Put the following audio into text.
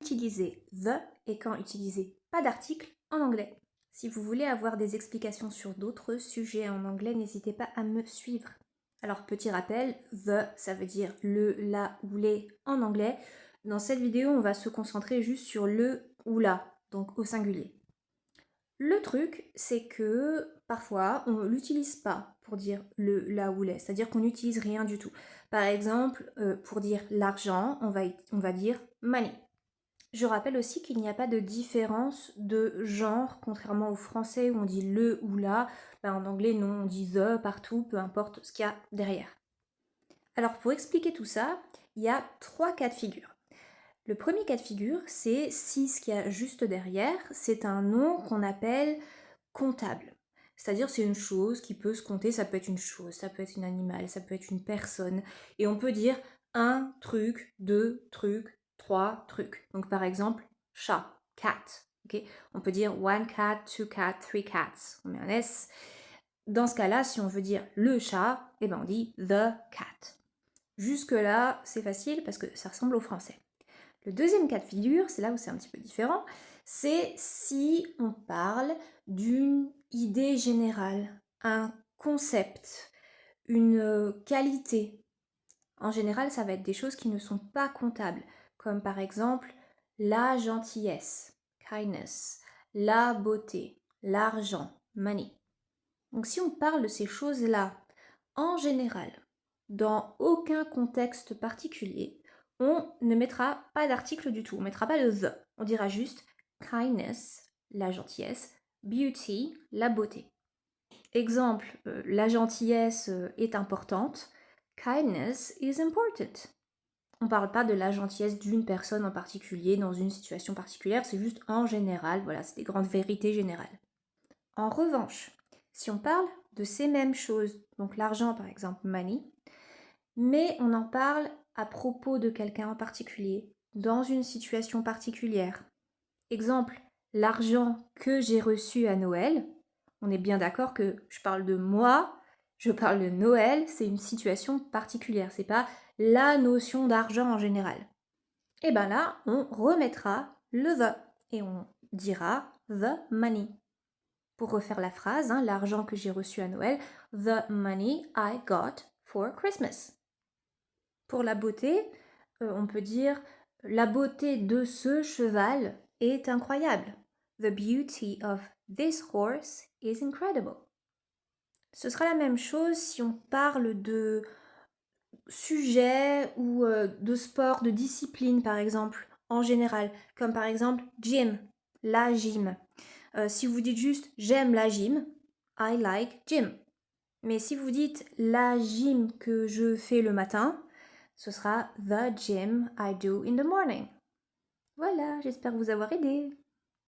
Utiliser the et quand utiliser pas d'article en anglais. Si vous voulez avoir des explications sur d'autres sujets en anglais, n'hésitez pas à me suivre. Alors petit rappel, the ça veut dire le, la ou les en anglais. Dans cette vidéo, on va se concentrer juste sur le ou la, donc au singulier. Le truc, c'est que parfois, on ne l'utilise pas pour dire le, la ou les, c'est-à-dire qu'on n'utilise rien du tout. Par exemple, pour dire l'argent, on va dire money. Je rappelle aussi qu'il n'y a pas de différence de genre, contrairement au français où on dit le ou la. Ben en anglais, non, on dit the partout, peu importe ce qu'il y a derrière. Alors pour expliquer tout ça, il y a 3 cas de figure. Le premier cas de figure, c'est si ce qu'il y a juste derrière, c'est un nom qu'on appelle comptable. C'est-à-dire c'est une chose qui peut se compter, ça peut être une chose, ça peut être un animal, ça peut être une personne. Et on peut dire un truc, deux trucs, trois trucs. Donc par exemple, chat, cat. Okay, on peut dire one cat, two cats, three cats. On met un S. Dans ce cas-là, si on veut dire le chat, eh ben on dit the cat. Jusque-là, c'est facile parce que ça ressemble au français. Le deuxième cas de figure, c'est là où c'est un petit peu différent, c'est si on parle d'une idée générale, un concept, une qualité. En général, ça va être des choses qui ne sont pas comptables, comme par exemple la gentillesse, kindness, la beauté, l'argent, money. Donc si on parle de ces choses-là en général, dans aucun contexte particulier, on ne mettra pas d'article du tout, on ne mettra pas de the. On dira juste kindness, la gentillesse, beauty, la beauté. Exemple, la gentillesse est importante, kindness is important. On ne parle pas de la gentillesse d'une personne en particulier, dans une situation particulière, c'est juste en général, voilà, c'est des grandes vérités générales. En revanche, si on parle de ces mêmes choses, donc l'argent par exemple, money, mais on en parle à propos de quelqu'un en particulier, dans une situation particulière. Exemple, l'argent que j'ai reçu à Noël, on est bien d'accord que je parle de moi, je parle de Noël, c'est une situation particulière, c'est pas la notion d'argent en général. Et bien là, on remettra le the et on dira the money. Pour refaire la phrase, hein, l'argent que j'ai reçu à Noël, the money I got for Christmas. Pour la beauté, on peut dire la beauté de ce cheval est incroyable. The beauty of this horse is incredible. Ce sera la même chose si on parle de sujet ou de sport, de discipline par exemple, en général, comme par exemple gym, la gym. Si vous dites juste j'aime la gym, I like gym. Mais si vous dites la gym que je fais le matin, ce sera the gym I do in the morning. Voilà, j'espère vous avoir aidé.